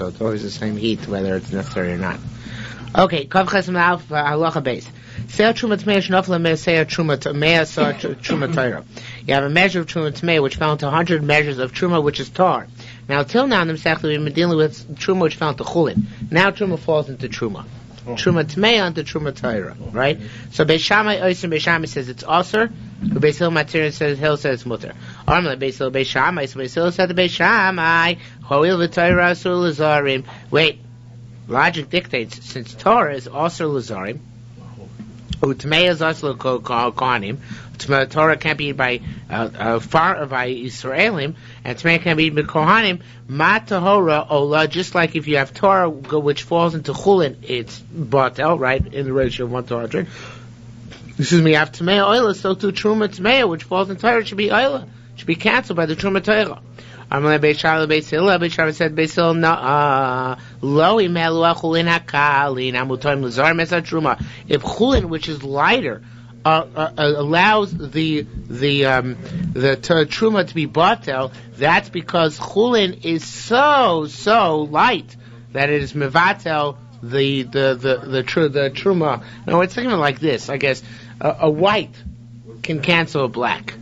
So it's always the same heat, whether it's necessary or not. Okay, Kav Chesem Alf Halacha Beis. Seir Truma Tmei Shnofla Mei Seir Truma Tmei Seir Truma Torah. You have a measure of Truma Tmei which fell into 100 measures of Truma, which is tar. Now, till now, in the Masechta, we've been dealing with Truma which fell into Chulin. Now, Truma falls into Truma. Truma Tmei onto Truma Torah, right? So Beis Shammai Oyser, Beis Shammai says it's Osir. Beis Hillel Matir says it's Mutter. Armla Beis Hillel Beis Shammai. So Beis Hillel said to Beis Shammai, Hoil v'Torah Asur Lazarim. Wait, logic dictates since Torah is Asur Lazarim, Utmei is Asur Kohanim. Torah can't be by Israelim, and Tmei can't be by Kohanim. Ma Tahora Ola, just like if you have Torah which falls into Chulin, it's Batel, right, in the ratio of 1 to 100. Excuse me, you have Tmei Oila, so too Truma Tmei, which falls in Torah, should be Oila, should be cancelled by the Truma Torah. Amalei Beis Shammai Beis Hillel. Beis Shammai said Beis Hillel lo imelu Chulin hakalin amutoim l'zarim es Truma. If Chulin, which is lighter, allows the Truma to be batel, that's because Chulin is so light that it is mevatel the Truma. Now it's thinking like this, I guess. A white can cancel a black,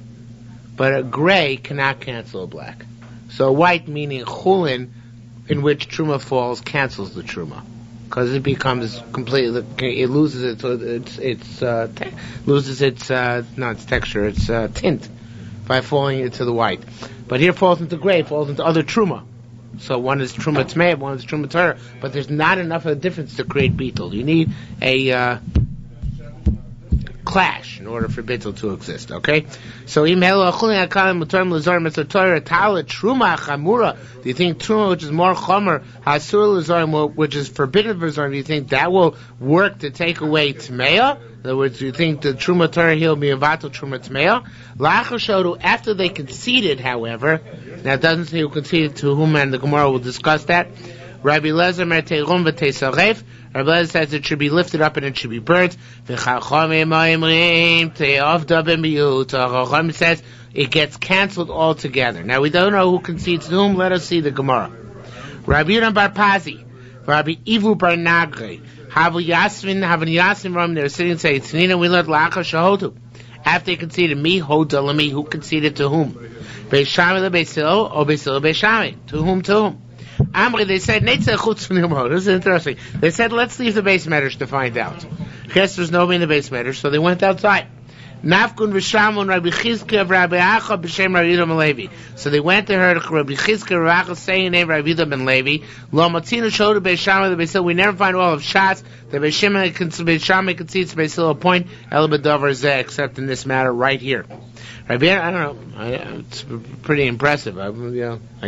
but a gray cannot cancel a black. So white, meaning Chulin, in which Truma falls, cancels the Truma, because it becomes completely, it loses its texture, its tint, by falling into the white. But here it falls into gray, it falls into other Truma. So one is Truma Tmei, one is Truma Torah, but there's not enough of a difference to create Beetle. You need a clash in order for Bittul to exist, okay? So, do you think Truma, which is more Chomer, Hasur Lazarim, which is forbidden for Zarim, do you think that will work to take away Tmeya? In other words, do you think the Truma Torah here will be Avato Truma Tmeya? After they conceded, however, now it doesn't say who conceded to whom, and the Gemara will discuss that. Rabbi Lezer Merteilum v'Teisaref. Rabbi Lezer says it should be lifted up and it should be burnt. Chacham says it gets cancelled altogether. Now we don't know who concedes to whom. Let us see the Gemara. Rabbi Yehuda bar Pazi, Rabbi Ivu bar Nagre, Havu Yasmin Ram. They're sitting and saying, "Tznina, we learned Lacha Shahodu." After they conceded, me Hoda Lami, who conceded to whom? Beis Shammai Beis Hillel or Beis Hillel Beis Shammai? To whom? To whom? Amri, they said, this is interesting. They said, let's leave the base medrash to find out. Guess there's nobody in the base medrash, so they went outside. Nafkun v'shamun Rabbi Chizkiah of Rabbi Acha b'shem Rabbi Yehuda ben Levi. So they went to her, Rabbi Chizkiah of Rabbi Acha, saying the name Rabbi Yehuda ben Levi. Lo matzina showed to Beis Shammai, the Beis Hillel. We never find all of shots. The Beis Shammai concedes to Beis Hillel a point, El b'davar zeh, except in this matter right here. Rabbi, I don't know, it's pretty impressive. I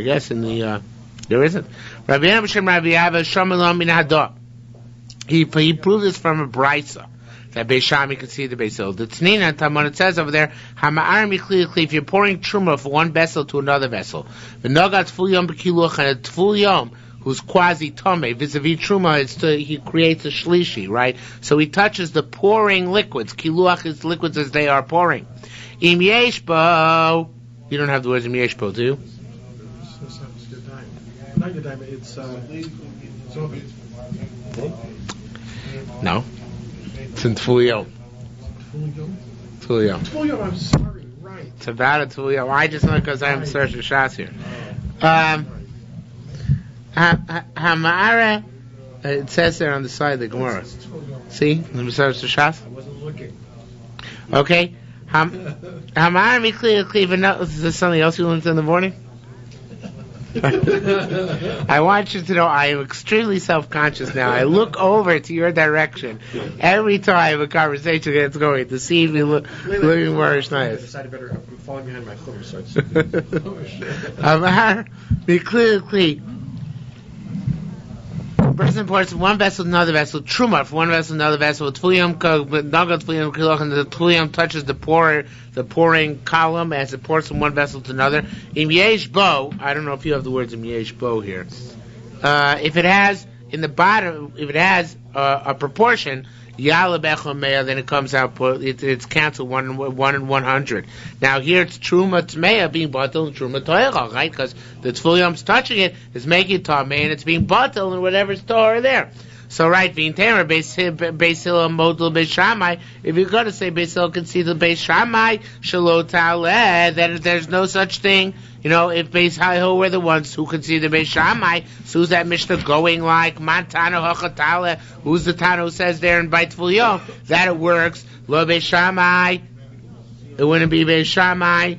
guess in the, there isn't. Rabbi Yehuda b'shem Rabbi Ava Shomalom min Hadah. He proved this from a brisa that Beis Shammai could see the Beis Hillel. The Tznina Talmud, it says over there, Hama'ar mikli, if you're pouring truma from one vessel to another vessel, the Nogat Tful Yom b'kiluach, and a Tful Yom who's quasi tome vis-a-vis truma, he creates a shlishi, right? So he touches the pouring liquids. Kiluach is liquids as they are pouring. Im yeshbo, you don't have the words im yeshbo, do you? No. It's in Tful Yom. Tful Yom. I'm sorry, right. It's about a Tful Yom. I just know because I'm searching shots here. Hamara, it says there on the side of the Gemara. See? Let me search the shots. I wasn't looking. Okay. Hamara Mikli Kliva. Is there something else you learned in the morning? I want you to know I am extremely self-conscious now. I look over to your direction every time a conversation gets going to see if you looking more nice. I decided better. I'm falling behind my chumr, so it's. Amar Mikli. Person pours from one vessel to another vessel, truma from one vessel to another vessel, Tful Kiloch, and the Tful touches the pouring column as it pours from one vessel to another. Im yesh bo, I don't know if you have the words im yesh bo here. If it has in the bottom, if it has a proportion, Yala Bechel Meah, then it comes out, it's canceled 1 in 100. Now here it's Truma Tmeah being batel and Truma Toicha, right? Because the Tzful Yom's touching it is making it Tameh, and it's being batel and whatever's Torah there. So right, Bein Tamer, Beis Hillel Model Beis Shammai. If you're going to say Beis Hillel can see the Beis Shammai Shelo Taleh, then there's no such thing. You know, if Beis Hillel were the ones who could see the Beis Shammai, so who's that Mishnah going like Mantana Hachatale? Who's the Tana who says there in Beit Tzful Yom that it works? Lo Beis Shammai, it wouldn't be Beis Shammai,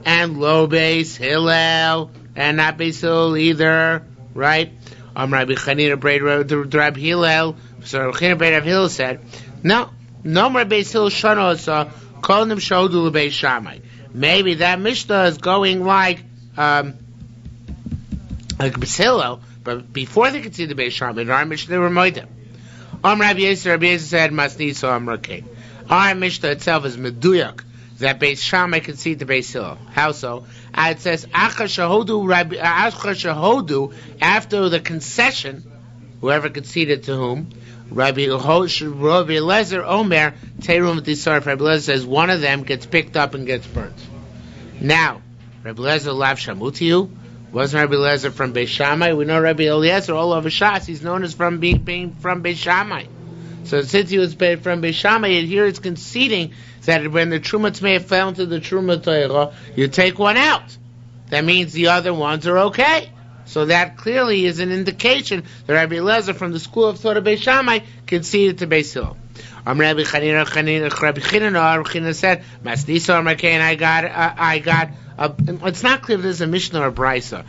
and Lo Beis Hillel, and not Beis Hillel either, right? Rabbi Chanina Brei Rabbi Hillel. So Rabbi Chanina Brei Rabbi Hillel said, no more Beis Hillel Shana Osa, call them Shodu Beis Shammai. Maybe that Mishnah is going like Beis Hillel, but before they could see the Beis Shammai, in our Mishnah they were Moedim. Rabbi Yisrael said, Masnisa Amrakein. Our Mishnah itself is Meduyak, that Beis Shammai can see the Beis Hillel. How so? It says, Acha Shahodu, after the concession, whoever conceded to whom, Rabbi Eliezer Omer, Terum Tisar, Rabbi Eliezer says, one of them gets picked up and gets burnt. Now, Rabbi Eliezer Lav Shamutiyu, wasn't Rabbi Eliezer from Beis Shammai? We know Rabbi Eliezer all over Shas, he's known as from being from Beis Shammai. So since he was from Beis Shammai, and here it's conceding that when the Truma Tmeah fell into the Truma Torah, you take one out. That means the other ones are okay. So that clearly is an indication that Rabbi Eliezer from the school of Torah Beis Shammai conceded to Beis Hillel. Rabbi Chanina said, Masnisa Markain, I got. It's not clear if this is a Mishnah or a Brisa.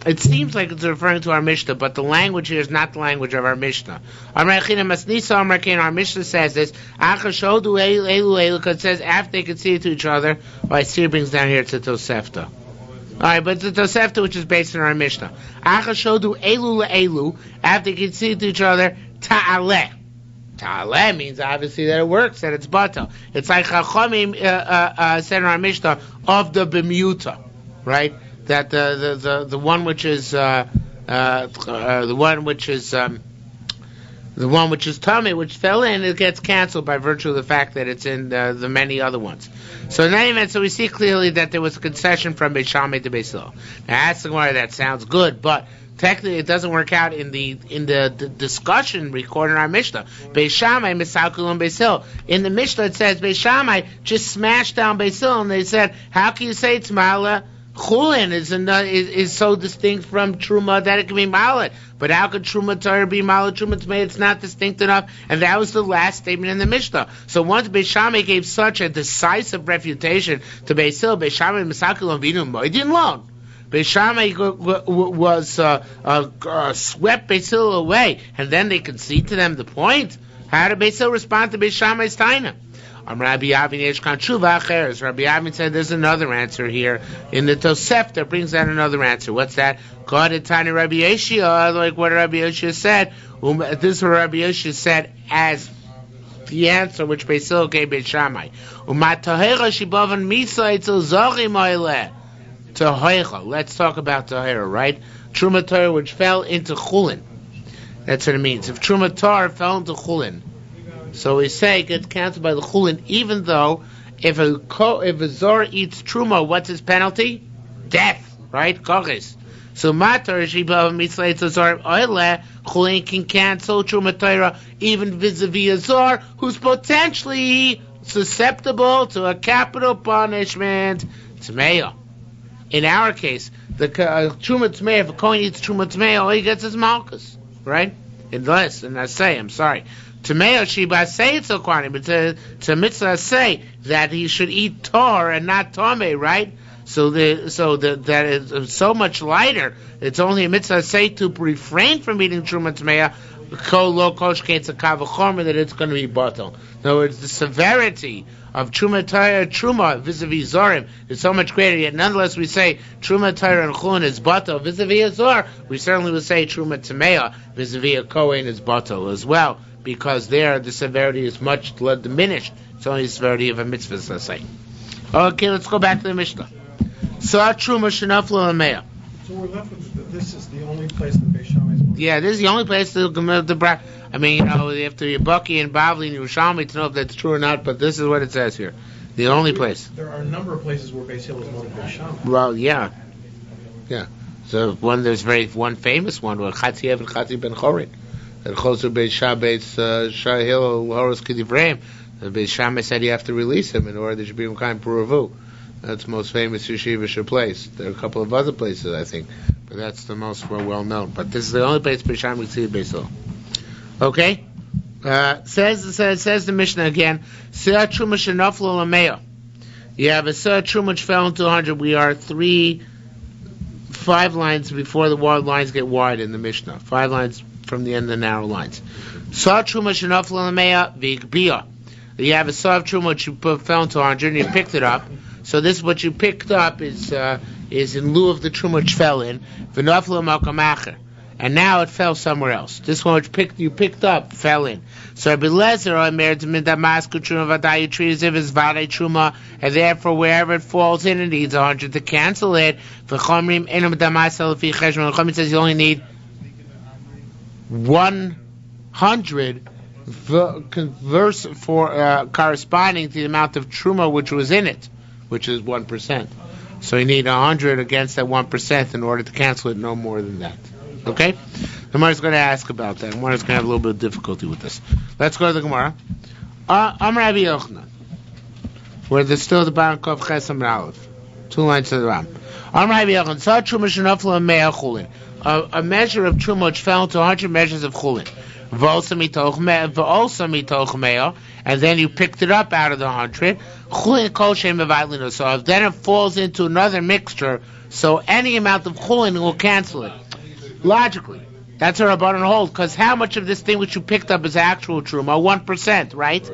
It seems like it's referring to our Mishnah, but the language here is not the language of our Mishnah. Our Mishnah says this, because it says after they conceded to each other. Well, I see it brings down here to Tosefta. Alright, but it's the Tosefta which is based on our Mishnah. After they conceded to each other, Ta'aleh. Ta'aleh means obviously that it works, that it's batal. It's like Chachamim said in our Mishnah of the Bemuta, right? That the one which is the one which is tummy, which fell in, it gets canceled by virtue of the fact that it's in the many other ones. So in any event, so we see clearly that there was a concession from Beis Shammai to Beis Hillel. Now that's the one that sounds good, but technically, it doesn't work out in the discussion recorded in our Mishnah. Beis Shammai misalkul and Beis Hillel. In the Mishnah, it says Beis Shammai just smashed down Beis Hillel, and they said, "How can you say it's mala? Chulin is so distinct from Truma that it can be malat. But how could Truma Torah be malat? Truma Tmei, it's not distinct enough." And that was the last statement in the Mishnah. So once Beis Shammai gave such a decisive refutation to Beis Hillel, Beis Shammai misalkul and vinu moedin long. Beis Shammai was swept Beis Hillel away, and then they concede to them the point. How did Beis Hillel respond to Beis Shammai's taina? Rabbi Yavin said there's another answer here. In the Tosefta brings out another answer. What's that? God at Tani Rabbi Yeshua, like what Rabbi Yeshua said. This is what Rabbi Yeshua said as the answer which Beis Hillel gave Beis Shammai. Let's talk about Tahira, right? Truma Torah which fell into Chulin. That's what it means. If Truma Torah fell into Chulin, so we say it gets canceled by the Chulin, even though if a Zor eats Truma, what's his penalty? Death, right? Koches. So Matar Shiba Mitzlei Zor Oile, Chulin can cancel Truma Torah even vis-a-vis a Zor who's potentially susceptible to a capital punishment. Tmeya. In our case, the Truma Tmei, if a Kohen eats Truma Tmei, all he gets is Malchus, right? Unless, and I say, I'm sorry, Tmei Shiba say it's a Kohen, but to Mitzvah say that he should eat Tor and not Tomei, right? So that is so much lighter. It's only a Mitzvah say to refrain from eating Truma Tmei, Kol Lo Kosh Kates a Kavachomer, that it's going to be bottle. In other words, the severity of Truma Torah Truma vis-a-vis Zorim is so much greater, yet nonetheless we say Truma Torah and Chulin is batal vis-a-vis a Zor. We certainly would say Truma Tmeah vis-a-vis a Kohen is batal as well, because there the severity is much diminished. It's only the severity of a mitzvah, let's say. Okay, let's go back to the Mishnah. So Truma Shenafla Lamea. So we're left with, this is the only place that Beis Shammai is motivated. Yeah, this is the only place to the I mean, you have to be Bucky and Bavli and Yerushalmi to know if that's true or not, but this is what it says here. The only place. There are a number of places where Beis Hillel is motivated Beis Shammai. Well, yeah. So there's one famous one where Chatzi Ev and Chatzi Ben Chorin. That Chosu Beis Shahil Horos Kedivrayim. The Beis Shammai said you have to release him in order there should be Mekayim Puravu. That's the most famous yeshivish place. There are a couple of other places, I think, but that's the most well known. But this is the only place Beis Shammai can see Beis Hillel. Okay? Says the Mishnah again. Se'ah Truma Shenaflo Lameya. You have a Se'ah Truma which fell into 100. We are 5 lines before the wide lines get wide in the Mishnah. 5 lines from the end of the narrow lines. Se'ah Truma Shenaflo Lameya V'Gbiyah. You have a Se'ah Truma which you fell into 100 and you picked it up. So this what you picked up is in lieu of the Truma which fell in. V'Naflo Malkam Acher. And now it fell somewhere else. This one which you picked up fell in. So Rabbi Lezer Omer min Damasku Truma Vaday, you treat as if it's Vaday Truma, and therefore wherever it falls in, it needs 100 to cancel it. V'chomrim enum Damas Lefi Cheshbon. Chomrim says you only need 100 corresponding to the amount of Truma which was in it, which is 1%. So you need 100 against that 1% in order to cancel it, no more than that. Okay? The Gemara is going to ask about that. The Gemara is going to have a little bit of difficulty with this. Let's go to the Gemara. Amar Rabbi Yochanan, where there's still the bottom of Ches Amar Aleph. 2 lines to the Ram. Amar Rabbi Yochanan, Sa Truma Shenafla Mea Chulin. A measure of Truma which fell into 100 measures of Chulin. V'osa mitoch mea, and then you picked it up out of the 100. Chulin kol shem mevatlino. So if then it falls into another mixture, so any amount of Chulin will cancel it. Logically, that's what Rabbanan hold, because how much of this thing which you picked up is actual truma? 1%, right?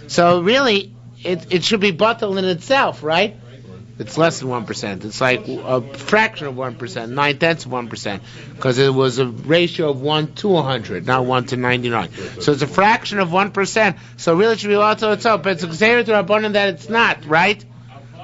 So really, it should be batel in itself, right? It's less than 1%. It's like a fraction of 1%, 9/10 of 1%, because it was a ratio of 1 to 100, not 1 to 99. So it's a fraction of 1%. So really, it should be batel itself. But it's Gzeira to Rabbanan that it's not, right?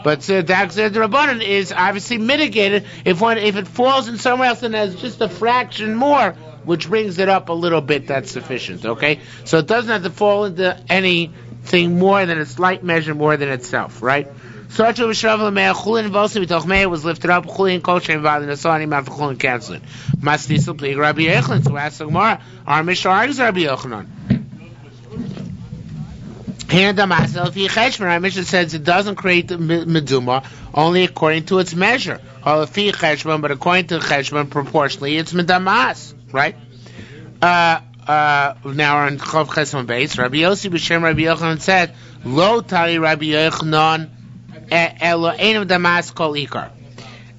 But the Gzeira to Rabbanan is obviously mitigated if it falls in somewhere else and has just a fraction more, which brings it up a little bit. That's sufficient, okay? So it doesn't have to fall into anything more than a slight measure more than itself, right? So Chulin was lifted up. Chulin kosher and saw any amount of Chulin canceling. Mastisel plig Rabbi Yochanan. So ask the Gemara, our Mishnah argues Rabbi Yochanan. Our Mishnah says it doesn't create the meduma only according to its measure. But according to cheshbon, proportionally, it's medamas, right? Now we're on Chav Chesman base. Rabbi Yossi b'shem Rabbi Yochanan said, "Lo tari Rabbi Yochanan elo einam damas kol ikar."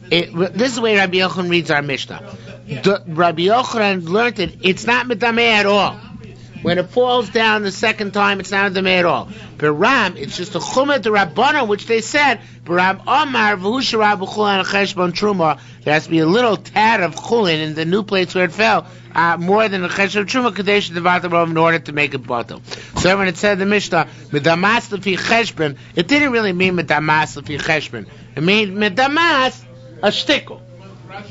This is the way Rabbi Yochanan reads our Mishnah. Rabbi Yochanan learned it. It's not medameh at all. When it falls down the second time, it's not a demeh at all. Beram, it's just a chumah to Rabbanan, which they said, Beram Omar v'hushara b'chulin cheshbon truma. There has to be a little tad of chulin in the new place where it fell, more than a cheshbon truma kadesh devatam in order to make it bottle. So when it said the Mishnah, medamas lefi cheshbon, it didn't really mean medamas lefi cheshbon. It means medamas a shtickle,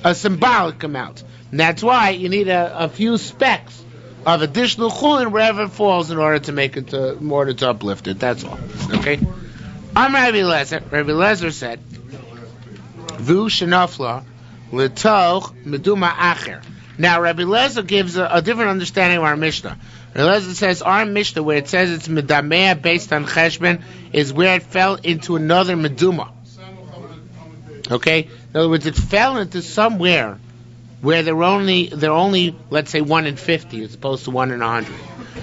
a symbolic amount. And that's why you need a few specks of additional chulin wherever it falls in order to make it in order to uplift it. That's all. Okay. I'm Rabbi Lezer. Rabbi Lezer said, "Vu shenafla letoch meduma acher." Now Rabbi Lezer gives a different understanding of our Mishnah. Rabbi Lezer says our Mishnah, where it says it's medamea based on cheshbon, is where it fell into another meduma. Okay. In other words, it fell into somewhere where they're only let's say 1 in 50 as opposed to 1 in 100.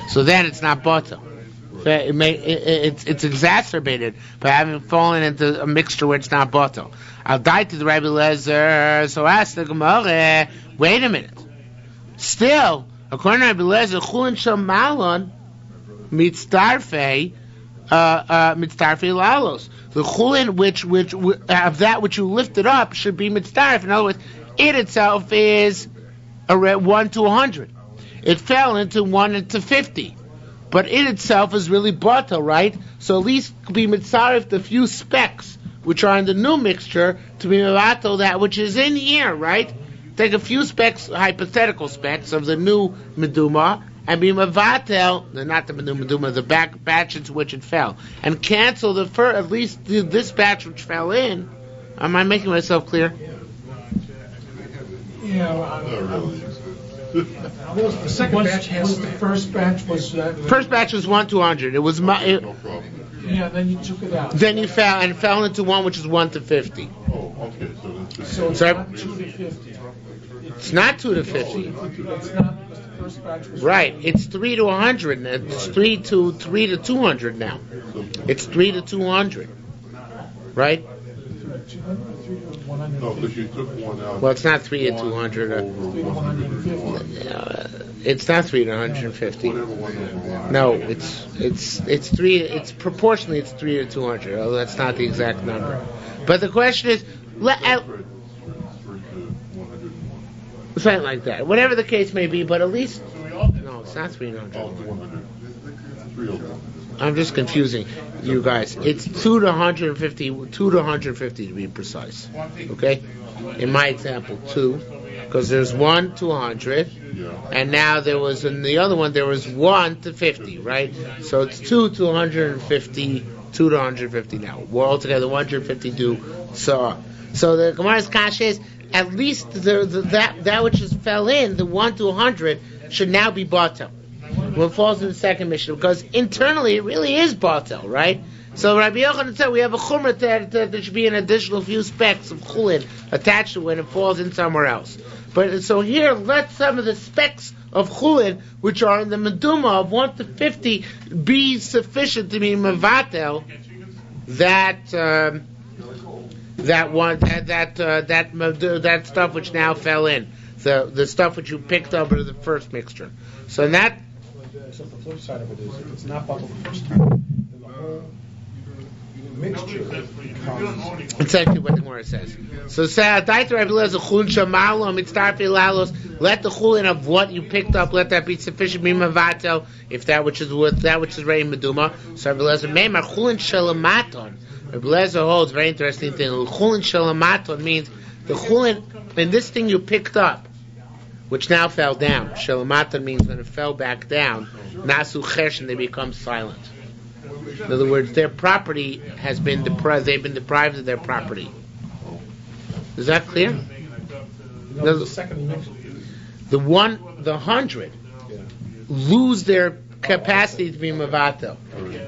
So then it's not batel. It's exacerbated by having fallen into a mixture where it's not batel. I'll die to the Rabbi Lezer. So ask the Gemara. Wait a minute. Still, according to Rabbi Lezer, chulin shel malon mitzdarfei lalos. The chulin which of that which you lifted up should be mitzdarf. In other words, it itself is 1 to 100. It fell into 1 into 50. But it itself is really batel, right? So at least be mitzaref the few specks which are in the new mixture, to be mevatel that which is in here, right? Take a few specks, hypothetical specks of the new meduma, and be mevatel, not the new meduma, the batch into which it fell, and cancel the at least this batch which fell in. Am I making myself clear? Yeah. The second batch has the first batch was First batch was 1 to 100. It was yeah. Then you took it out. then you fell into one which is 1 to 50. Oh, okay. So it's Sorry? not 2 to 50. It's not 2 to 50. It's not because the first batch was Right. It's 3 to 100. And it's 3 to 200 now. It's 3 to 200. Right? 200, 3 to 100. No, because you took one out. Well, it's not 3 to 200. 3 to 150. It's not 3 to 150. No, it's 3. It's proportionally it's 3 to 200. Although that's not the exact number. But the question is, something like that. Whatever the case may be, but at least no, it's not 300. I'm just confusing you guys. It's 2 to 150. 2 to 150 to be precise. Okay. In my example, 2, because there's 1 to 100. And now there was in the other one there was 1 to 50, right? So it's 2 to 150, 2 to 150 now. We're altogether 150 do. So the Gemara's kash is at least that which just fell in, the 1 to 100 should now be batel. When it falls in the second mission, because internally it really is batel, right? So Rabbi Yochanan said we have a chumrah that there should be an additional few specks of chulin attached to it when it falls in somewhere else. But so here, let some of the specks of chulin, which are in the meduma of 1 to 50, be sufficient to be mevatel that stuff which now fell in, the stuff which you picked up in the first mixture. So that. So the flip side of it is, if it's not bubbled the first time, then the whole mixture becomes... Exactly what the Gemara says. So let the chulin of what you picked up, let that be sufficient mimavatel, if that which is ready meduma. So Rabbi Lezer meimar chulin shalamaton. Rabbi Lezer holds very interesting thing. Chulin shalamaton means the chulin in this thing you picked up, which now fell down. Shalamaton means when it fell back down, nasu chesh, and they become silent. In other words, their property has been deprived. They've been deprived of their property. Is that clear? The second mixture. The 100 lose their capacity to be mevatel,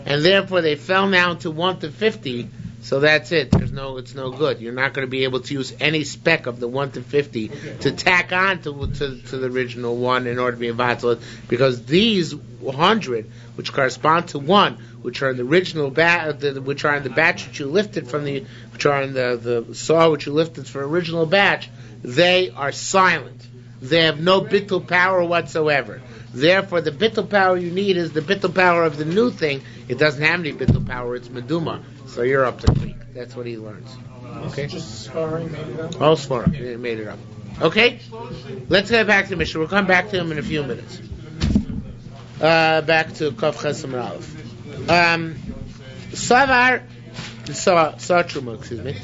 and therefore they fell down to 1 to 50. So that's it. It's no good. You're not going to be able to use any speck of the 1 to 50 to tack on to the original one in order to be mevatel, because these 100, which correspond to 1, which are in the original which are in the batch that you lifted from which are in the saw which you lifted for original batch, they are silent. They have no bittul power whatsoever. Therefore, the bittul power you need is the bittul power of the new thing. It doesn't have any bittul power. It's meduma. So you're up to Greek. That's what he learns. Okay. Just sparring made it up? All sparring. He made it up. Okay. Let's get back to Mishnah. We'll come back to him in a few minutes. Back to Kaf Chesam Aleph. Savar, Truma, excuse me.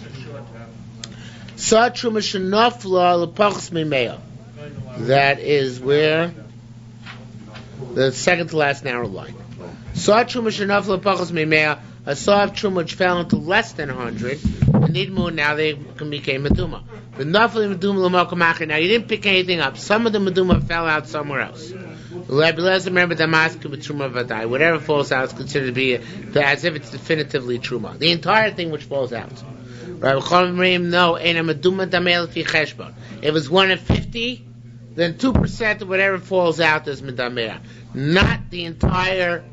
Truma shenafla lepachas mimea. That is where the second to last narrow line. Truma shenafla lepachas mimea. A saw of truma which fell into less than 100, and nidmu, now they became meduma. But nafli meduma l'mokamachir. Now you didn't pick anything up. Some of the meduma fell out somewhere else. Remember Damascus with truma vadai. Whatever falls out is considered to be as if it's definitively truma. The entire thing which falls out. Rabbi Chachamim no, ain't a meduma damel fi cheshbon. If it's 1 in 50, then 2% of whatever falls out is medamea, not the entire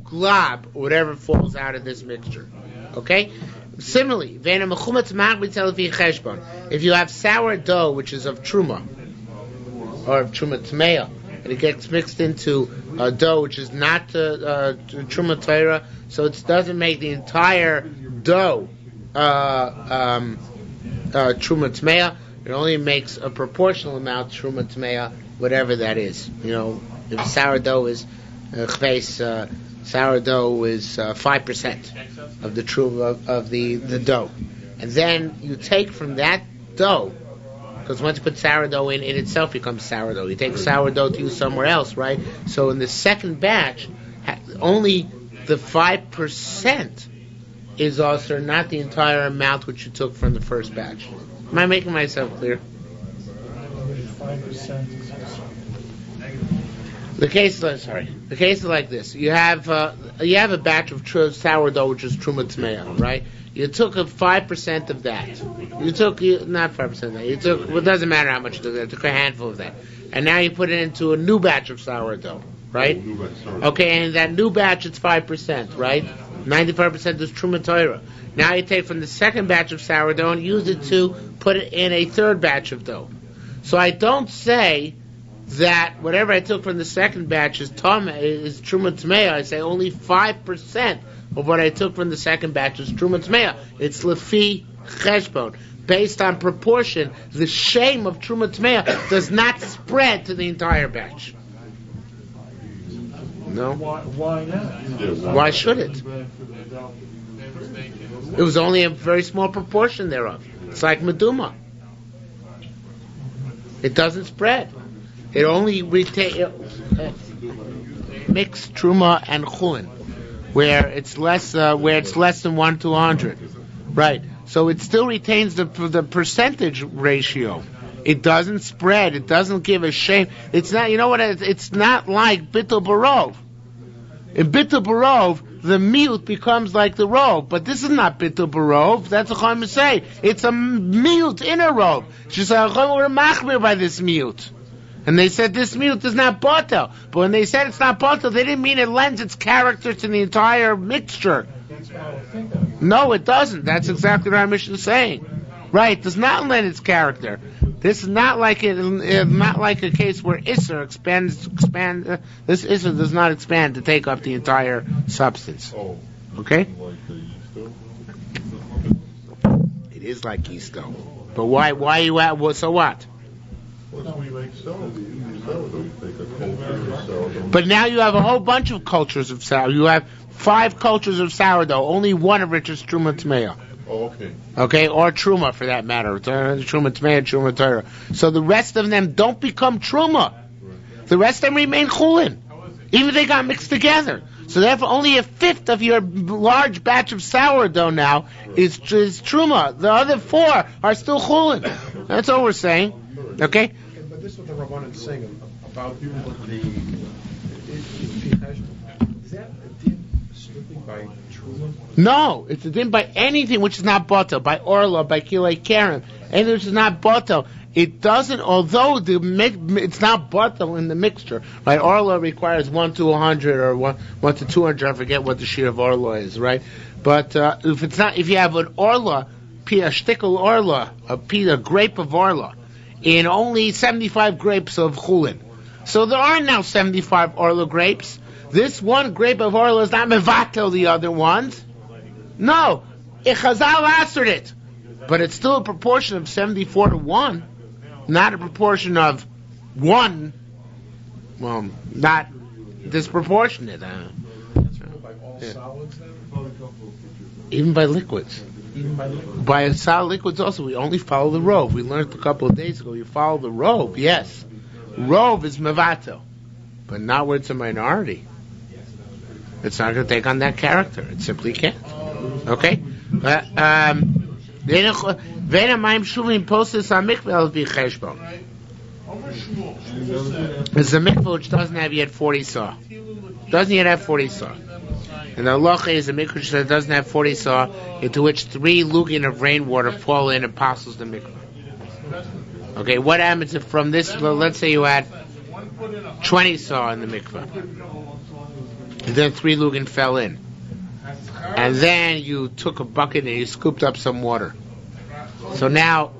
glob or whatever falls out of this mixture. Okay? Similarly, if you have sourdough which is of truma or of truma tmeya, and it gets mixed into a dough which is not truma teira, so it doesn't make the entire dough truma tmeya. It only makes a proportional amount truma tmeya, whatever that is. You know, if sourdough is sourdough is 5% of the truma of the dough. and then you take from that dough, because once you put sourdough in, it itself becomes sourdough. You take sourdough to use somewhere else, right? So in the second batch, only the 5% is also not the entire amount which you took from the first batch. Am I making myself clear? 5% is The case is like this. You have a batch of sourdough which is truma tmeya, right? You took 5% of that. You took not 5% of that. You took, well, it doesn't matter how much you took. You took a handful of that, and now you put it into a new batch of sourdough, right? Okay, and that new batch it's 5%, right? 95% is truma Torah. Now you take from the second batch of sourdough and use it to put it in a third batch of dough. So I don't say that whatever I took from the second batch is truma tmeya. I say only 5% of what I took from the second batch is truma tmeya. It's lefi cheshbon, based on proportion. The shame of truma tmeya does not spread to the entire batch. No. why not? Why should it? It was only a very small proportion thereof. It's like meduma. It doesn't spread. It only mixed truma and chulin, where it's less than 1:100, right? So it still retains the percentage ratio. It doesn't spread. It doesn't give a shame. It's not. You know what? It's not like bittul barov. In bittul barov, the miut becomes like the rov, but this is not bittul barov. That's what Chaim say. It's a miut in a rov. She said, "We're machmir by this miut." And they said this miut is not batel. But when they said it's not batel, they didn't mean it lends its character to the entire mixture. That's what I would think of. No, it doesn't. That's exactly what our mission is saying. Right? It does not lend its character. This is not like not like a case where Isser expands. This Isser does not expand to take up the entire substance. Oh, Okay? like the yeast dough? It is like yeast dough. But why you at? So what? Well, we make sourdough. You take a culture of sourdough. But now you have a whole bunch of cultures of sourdough. You have 5 cultures of sourdough, only one of which is truma tmeya. Oh, okay. Okay, or truma for that matter. Truma tmeya, truma Torah. So the rest of them don't become truma. The rest of them remain chulin, even if they got mixed together. So therefore, only a fifth of your large batch of sourdough now is truma. The other 4 are still chulin. That's all we're saying. Okay. But this is what the Rabbanan is saying about the is that a din strictly by truma? No, it's a din by anything which is not batel, by orla, by kilei keren, anything which is not batel. It doesn't, although it's not batel in the mixture. Right? Orla requires 1:100 or 1:200. I forget what the shiur of orla is, right? But if you have an orla, a shtickle orla, a grape of orla, in only 75 grapes of chulin. So there are now 75 orla grapes. This one grape of orla is not mevatel the other ones. No, Chazal answered it, but it's still a proportion of 74-1, not a proportion of 1. Well, not disproportionate. By all solids then? Even by liquids. Even by liquid? By solid liquids also, we only follow the rove. We learned a couple of days ago, you follow the rove, yes. Rove is mevatel, but not where it's a minority. It's not going to take on that character. It simply can't. Okay? It's a mikveh which doesn't have yet 40 saw. Doesn't yet have 40 saw. And the halacha is a mikveh which doesn't have 40 saw, into which 3 lugin of rainwater fall in and passes the mikveh. Okay, what happens if from this, let's say you had 20 saw in the mikveh, and then 3 lugin fell in, and then you took a bucket and you scooped up some water. So now,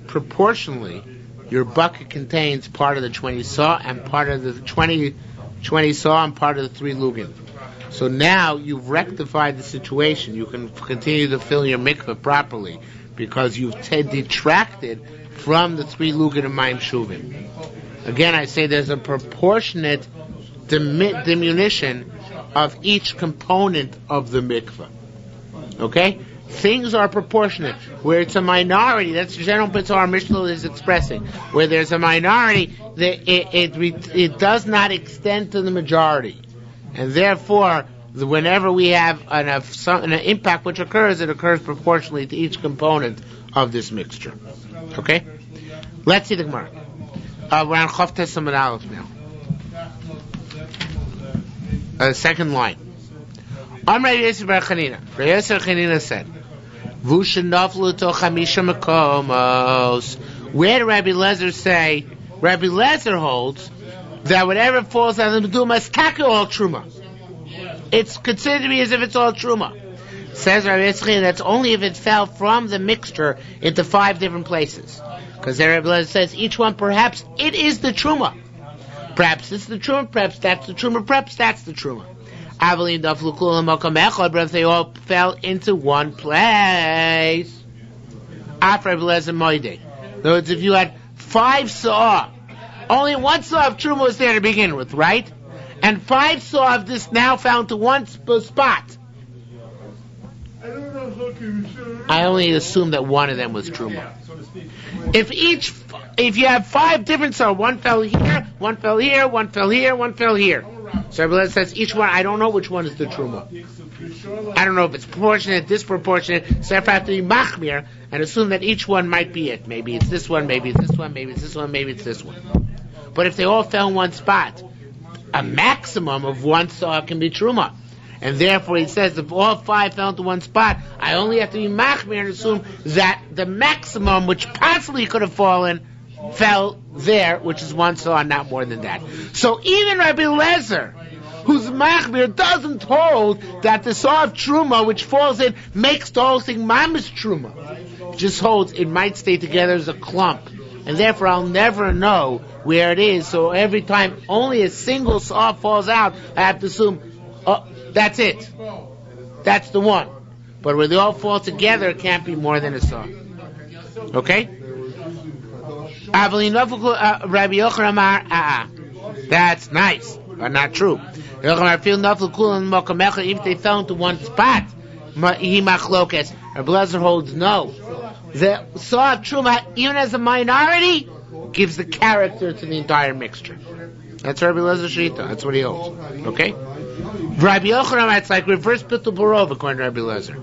proportionally, your bucket contains part of the 20 saw and part of the 20 saw and part of the 3 lugin. So now you've rectified the situation. You can continue to fill your mikveh properly because you've detracted from the 3 lugin of mayim shuvim. Again, I say there's a proportionate diminution of each component of the mikveh. Okay? things are proportionate. Where it's a minority, that's the general principle our Mishnah is expressing. Where there's a minority, it does not extend to the majority. And therefore, whenever we have an impact which occurs, it occurs proportionally to each component of this mixture. Okay? Let's see the Gemara. We're on Chof Testament Aleph now. Second line. Amr Yosef Bar Chanina. Yosef Chanina said, V'ushenaflu to chamisha makomos. Where did Rabbi Lezer say? Rabbi Lezer holds that whatever falls out of the meduma is taka all truma. It's considered to be as if it's all truma. Says Rabbi Yitzchak, that's only if it fell from the mixture into 5 different places. Because Rabbi Lezer says each one, perhaps it is the truma. Perhaps it's the truma, perhaps that's the truma, perhaps that's the truma. But if they all fell into one place. After Rabbi Lezer Moide. In other words, if you had 5 sa'ah, only 1 sa'ah of truma was there to begin with, right? And 5 sa'ah of this now found to one spot. I only assume that one of them was truma. If you have 5 different sa'ah, one fell here, one fell here, one fell here, one fell here. So Rabbi Lezer says each one, I don't know which one is the truma. I don't know if it's proportionate, disproportionate, so I have to be machmir and assume that each one might be it. Maybe it's this one, maybe it's this one, maybe it's this one, maybe it's this one. But if they all fell in one spot, a maximum of 1 sa'ah can be truma. And therefore he says if all 5 fell into one spot, I only have to be machmir and assume that the maximum which possibly could have fallen fell there, which is 1 sa'ah, not more than that. So even Rabbi Lezer, who's machmir, doesn't hold that the sa'ah of truma which falls in makes the whole thing mamish truma. Just holds it might stay together as a clump, and therefore I'll never know where it is. So every time only a single sa'ah falls out, I have to assume, oh, that's it. That's the one. But where they all fall together, it can't be more than a sa'ah. Okay? Rabbi Yochanan Amar, that's nice, but not true. If they fell into one spot, he machlokes. Rabbi Lezer holds no. The sa'ah truma, even as a minority, gives the character to the entire mixture. That's Rabbi Lezer Shita. That's what he holds. Okay? Rabbi Yochanan, it's like reverse Bittul Barov according to Rabbi Lezer.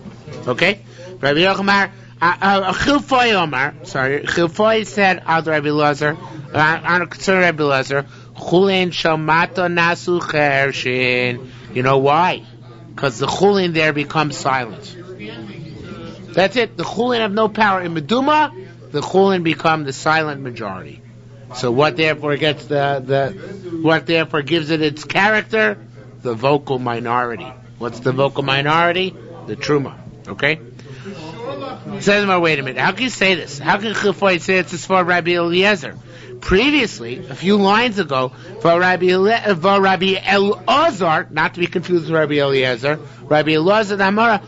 Okay? Rabbi Yochanan, Chilfoi Omar, Chilfoi said, Ad Rabbi Lezer, on a concern Rabbi Lezer, Chulin Shalmata Nasu Chershin. You know why? Because the Chulin there becomes silent. That's it. The Chulin have no power. In Meduma, the Chulin become the silent majority. So what therefore gets what therefore gives it its character? The vocal minority. What's the vocal minority? The Truma. Okay? Says, wait a minute. How can you say this? How can Chilfoi say it's as far Rabbi Eliezer? Previously, a few lines ago, for Rabbi Elazar, not to be confused with Rabbi Eliezer, Rabbi Elazar Amar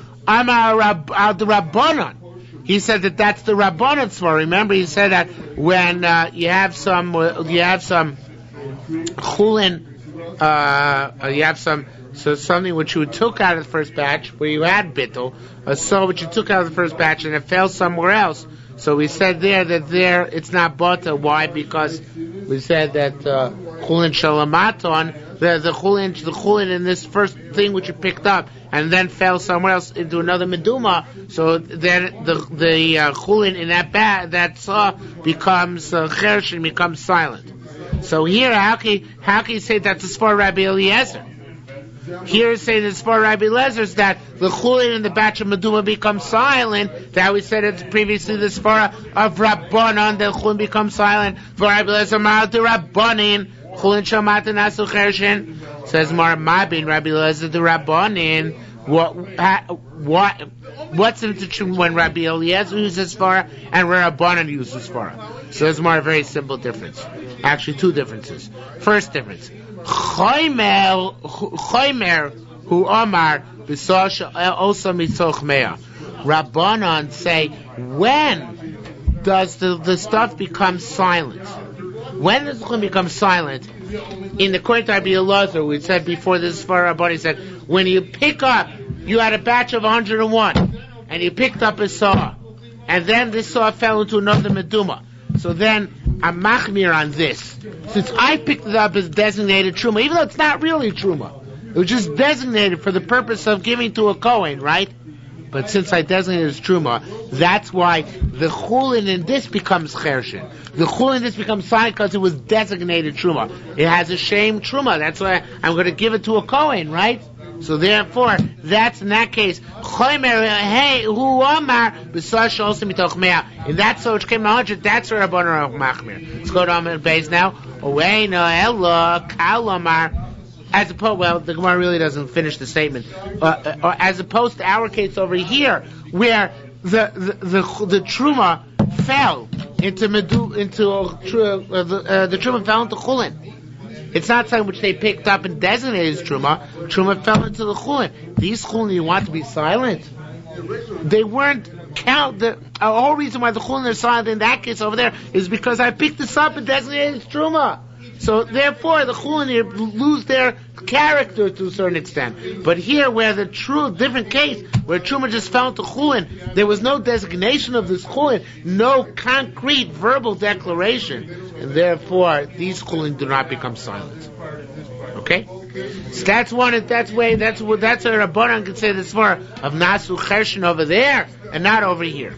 the Rabbanon. He said that that's the Rabbanon Svar. Remember, he said that when you have some chulin, you have something which you took out of the first batch, where you had bittul, so which you took out of the first batch and it fell somewhere else. So we said that there it's not bata. Why? Because we said that chulin shalamaton, the chulin in this first thing which you picked up and then fell somewhere else into another meduma. So then the chulin in that saw becomes chershin, becomes silent. So here, how can you say that's as far Rabbi Eliezer? Here is saying as far Rabbi Eliezer is that the chulin in the batch of meduma becomes silent. That we said it's previously the svara of Rabbanon, the chulin becomes silent. For Rabbi Eliezer, ma'al the Rabbanin, chulin shamata nasu chershin. Says Mar Mabin, Rabbi Eliezer the Rabbanin. What's the difference when Rabbi Eliezer uses svara and where Rabbanon uses svara? So there's more a very simple difference. Actually, 2 differences. First difference. Choymer who Omar b'sosha also mitzoch mea. Rabbanon say, when does the stuff become silent? When does it become silent? In the according to Rabbi Elazar, we said before this for Rabbanon, he said, when you pick up, you had a batch of 101. and he picked up a saw, and then this saw fell into another meduma. So then I'm machmir on this. Since I picked it up as designated truma, even though it's not really truma, it was just designated for the purpose of giving to a kohen, right? But since I designated it as truma, that's why the chulin in this becomes chershin. The chulin in this becomes silent because it was designated truma. It has a shame truma. That's why I'm going to give it to a kohen, right? So therefore, that's in that case. Hey, who amar b'sash also mitoch mea. In that so which came to 100, that's where Rabbanan machmir. Let's go to Amar Beis now. Owei no ella kal amar. As opposed, well, the Gemara really doesn't finish the statement. As opposed to our case over here, where the truma fell into the truma fell into chulin. It's not something which they picked up and designated as truma. Truma fell into the chulin. These chulin, you want to be silent? They weren't count. The whole reason why the chulin are silent in that case over there is because I picked this up and designated as truma. So therefore, the chulin here lose their character to a certain extent. But here, where the different case, where truma just fell into chulin, there was no designation of this chulin, no concrete verbal declaration, and therefore these chulin do not become silent. Okay, so that's one. That's a Rabbanan can say this for of nasu chershin over there and not over here.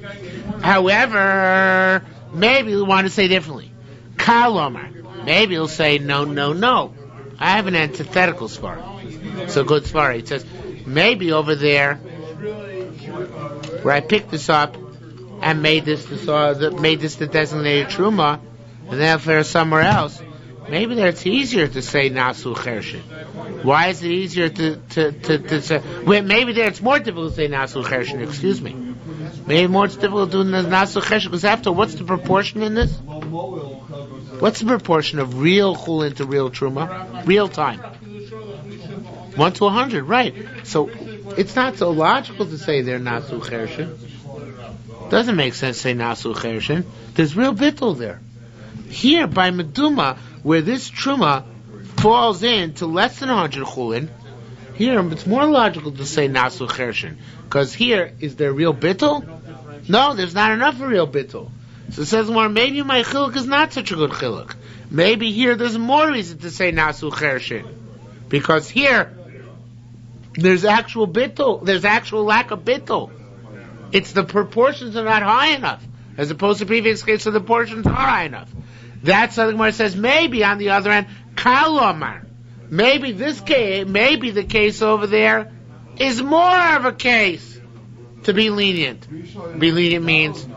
However, maybe we want to say differently. Kal omar. Maybe he'll say, no. I have an antithetical svara. So good svara. It says, maybe over there, where I picked this up and made this the designated truma, and then if there's somewhere else, maybe there it's easier to say nasu chershin. Why is it easier to say? Well, maybe there it's more difficult to say nasu chershin. Excuse me. Maybe more difficult to do nasu chershin because after, what's the proportion in this? What's the proportion of real chulin to real truma? Real time. 1 to 100, right. So, it's not so logical to say they're nasu chershin. Doesn't make sense to say nasu chershin. There's real bittul there. Here, by meduma, where this truma falls into less than 100 chulin, here it's more logical to say nasu chershin. Because here, is there real bittul? No, there's not enough for real bittul. So it says more, maybe my chiluk is not such a good chiluk. Maybe here there's more reason to say nasu chershin. Because here, there's actual bittul, there's actual lack of bittul. It's the proportions are not high enough. As opposed to previous case, so the portions are high enough. That's how the Gemara says, maybe on the other end, kal omar. Maybe this case, maybe the case over there is more of a case to be lenient. Be lenient means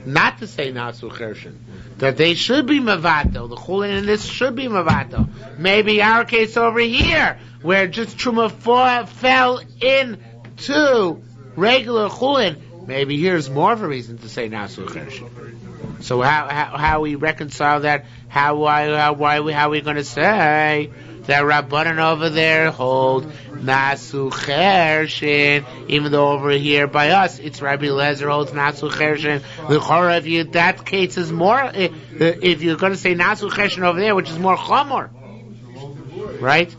not to say nasu chershin, that they should be mavato. The chulin in this should be mavato. Maybe our case over here, where just truma fell into regular chulin, maybe here's more of a reason to say nasu chershin. So how we reconcile that? How are we going to say that Rabbanan over there hold nasu chershin, even though over here by us it's Rabbi Lezer holds nasu chershin. L'chora, if you that case is more, if you're going to say nasu chershin over there, which is more chamor, right?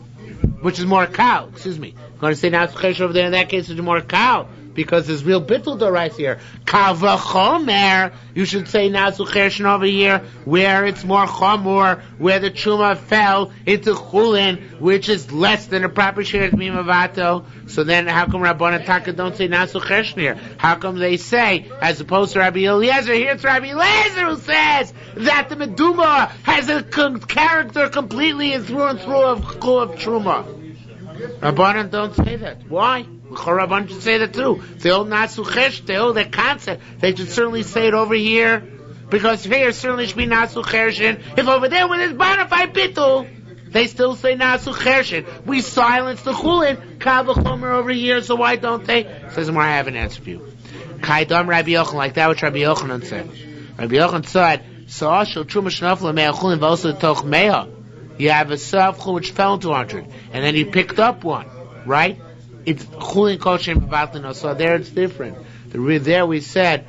Which is more cow. Excuse me. Going to say nasu chershin over there in that case is more cow. Because there's real bittul right here. Kavachomer, you should say nasu chershin over here, where it's more chamor, where the truma fell into chulin, which is less than a proper shiur mimavato. So then, how come Rabbanan Taka don't say nasu chershin here? How come they say, as opposed to Rabbi Eliezer, here it's Rabbi Eliezer who says that the meduma has a character completely and through of truma. Rabbanan don't say that. Why? Rabbanan should say that too. They hold nasu chershin, they hold that concept. They should certainly say it over here, because here certainly should be nasu chershin. If over there when there's bonafide bittul, they still say nasu chershin. We silence the chulin, kal v'chomer over here, so why don't they? Says more, I have an answer for you. Kaidam Rabbi Yochanan, like that which Rabbi Yochanan said. Rabbi Yochanan said, "Sa'ashel truma shnafla me'achulin chulin v'osu toch me'ah." You have a savchul which fell into 100, and then he picked up one, right? It's chulin kosher batlino. So there it's different. There we said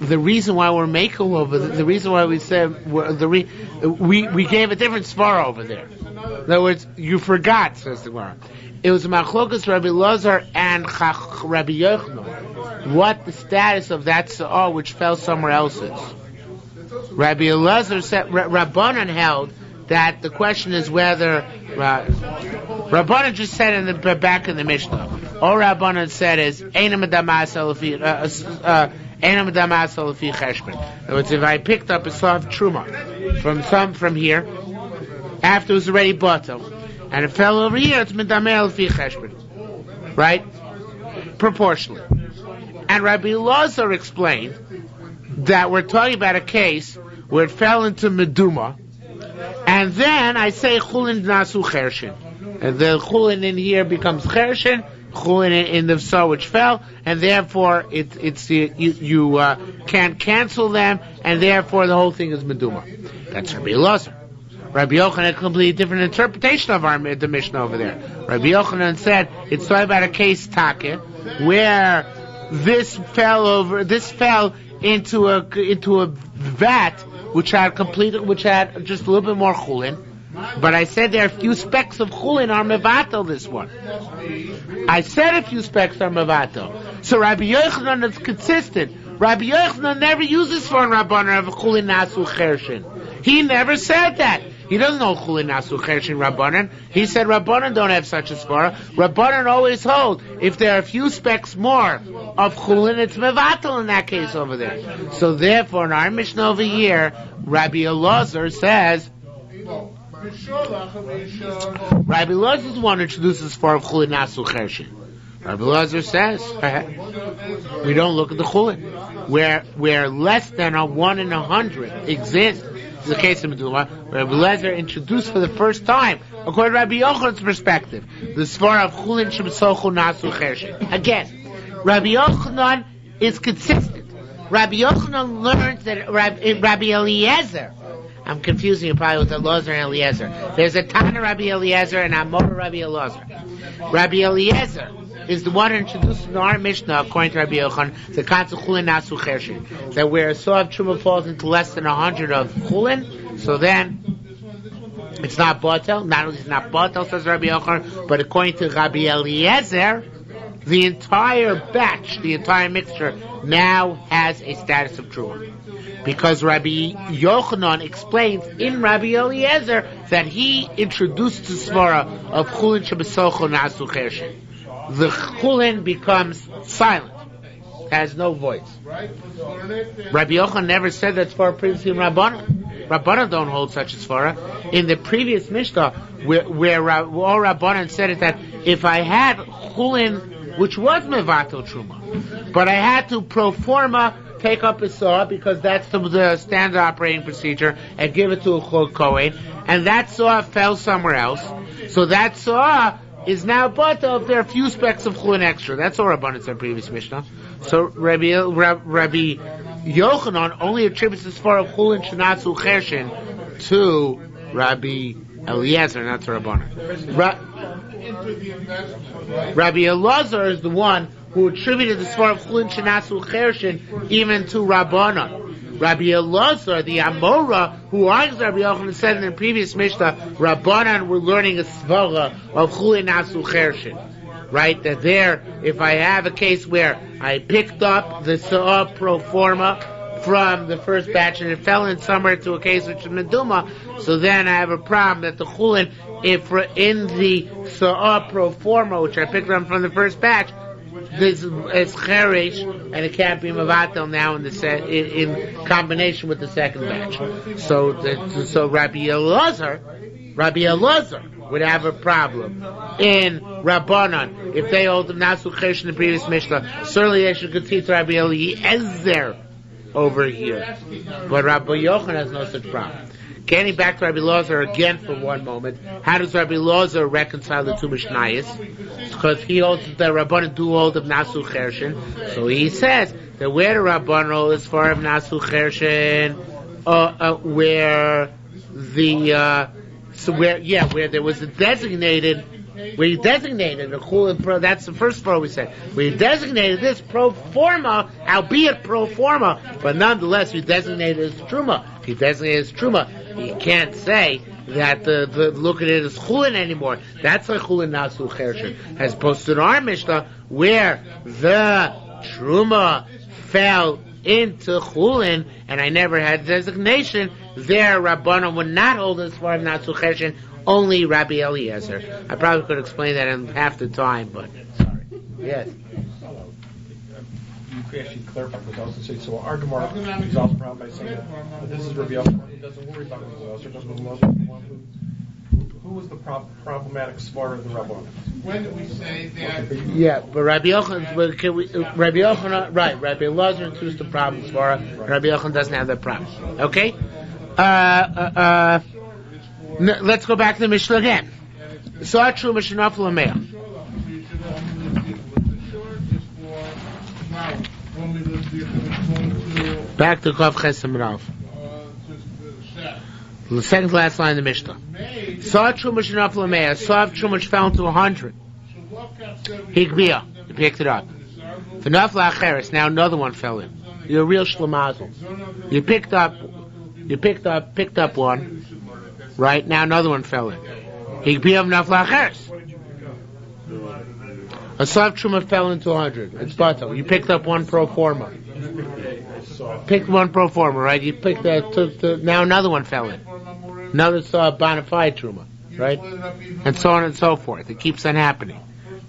the reason why we're making over the reason why we said we gave a different svara over there. In other words, you forgot, says the Gemara. It was Machlokas Rabbi Lazar and Rabbi Yochanan. What the status of that sa'ah which fell somewhere else is. Rabbi Lazar said, Rabbanan held that the question is whether Rabbanan just said in the back in the Mishnah. All Rabbanan said is Einam Damas Cheshbon. In other words, if I picked up a saw of truma from here, after it was already bottled, and it fell over here, it's Medameh Lefi Cheshbon. Right? Proportionally. And Rabbi Lazar explained that we're talking about a case where it fell into Meduma, and then I say Chulin Nasu Chershin. And the Chulin in here becomes Chershin, Chulin in the saw which fell, and therefore you can't cancel them, and therefore the whole thing is Meduma. That's Rabbi Lazar. Rabbi Yochanan had a completely different interpretation of the Mishnah over there. Rabbi Yochanan said it's talking about a case take where this fell into a vat which had just a little bit more chulin. But I said there are a few specks of chulin are mevatel this one. I said a few specks are mevatel. So Rabbi Yochanan is consistent. Rabbi Yochanan never uses for Rabbanan of chulin nasu chershin. He never said that. He doesn't know chulin nasu chershin Rabbanan. He said Rabbanan don't have such a svara. Rabbanan always hold if there are a few specks more of chulin, it's mevatel in that case over there. So therefore, in our Mishnah over here, Rabbi Elazar says. Rabbi Elazar is the one who introduces for of chulin nasu chershin. Rabbi Elazar says we don't look at the chulin where less than a 1 in 100 exists. This is the case of Meduma. Rabbi Elazar introduced for the first time, according to Rabbi Yochanan's perspective, the svara of chulin shemsochu nasu chershin. Again, Rabbi Yochanan is consistent. Rabbi Yochanan learns that Rabbi Eliezer. I'm confusing you probably with Elazar and Eliezer. There's a Tana Rabbi Eliezer and a Amor Rabbi Elazar. Rabbi Eliezer is the one who introduced in our Mishnah, according to Rabbi Yochanan, the concept of chulin nasu chershin. That where a saw of truma falls into less than 100 of chulin, so then it's not batel. Not only is it not batel, says Rabbi Yochanan, but according to Rabbi Eliezer, the entire batch, the entire mixture, now has a status of truma. Because Rabbi Yochanan explains in Rabbi Eliezer that he introduced the svara of chulin shebesocho nasu chershin. The chulin becomes silent, has no voice. Rabbi Yochanan never said that svara previously in Rabbanan. Rabbanan don't hold such a svara. In the previous Mishnah, where all Rabbanan said it that if I had chulin, which was mevatel truma, but I had to pro forma take up a saw because that's the standard operating procedure and give it to a chol kohen, and that saw fell somewhere else. So that saw is now batel if there are a few specks of chulin extra. That's all Rabbanan said previous Mishnah. So Rabbi Yochanan only attributes this far of chulin shenatzu chershin to Rabbi Eliezer, not to Rabbanan. Rabbi Elazar is the one who attributed the svara of chulin shenasu chershin even to Rabbanan. Rabbi Elazar, the Amora, who argues Rabbi Yochanan, said in the previous Mishnah, Rabbanan were learning a svara of chulin nasu chershin. Right? That there, if I have a case where I picked up the sa'ah pro forma from the first batch and it fell in somewhere to a case which is meduma, so then I have a problem that the chulin, if in the sa'ah pro forma, which I picked up from the first batch, this is cheresh, and it can't be mevatel now in combination with the second batch. So Rabbi Elazar would have a problem in Rabbanan if they hold the nasu cheresh in the previous Mishnah. Certainly they should concede to Rabbi Eliezer over here, but Rabbi Yochanan has no such problem. Getting back to Rabbi Elazar again for one moment, how does Rabbi Elazar reconcile the two Mishnayos? Because he holds that Rabbanan do hold of Nasu Chershin. So he says that where the Rabbanan hold is far of Nasu Chershin, where there was a designated where you designated a chulin pro, that's the first pro we said. Where you designated this pro forma, albeit pro forma, but nonetheless you designated as truma. If you designate it as truma, you can't say that the look at it as chulin anymore. That's like chulin nasu chersher, as opposed to our Mishnah where the truma fell into chulin, and I never had designation. There, Rabbanan would not hold as far as nasu chersher, only Rabbi Eliezer. I probably could explain that in half the time, but sorry. Yes. You could actually clarify, because I was going to say, so our Gemara is also proud by saying that this is Rabbi Eliezer who doesn't worry about Eliezer, because Eliezer is the one who was the problematic smarter of the Rabbanan. When do we say that? Yeah, but Rabbi Yochanan, Rabbi Yochanan, right? Rabbi Eliezer introduced the problem for Rabbi Yochanan doesn't have that problem. Okay. Let's go back to the Mishnah again. So our true Mishnah Flamea. Back to Kav Chesem Rav. The second to last line of the Mishnah. Saw Truma Shenafel Me'ah. Saw Truma fell into 100. Higbiya. He picked it up. V'nafla Acheres. Now another one fell in. You're a real shlemazel. You picked up one. Right now another one fell in. Higbiya v'nafla Acheres. A Sav Truma fell into 100. It's Bato. You picked up one pro forma. Picked one pro forma, right? You picked now another one fell in. Another saw bonafide truma, right? And so on and so forth. It keeps on happening.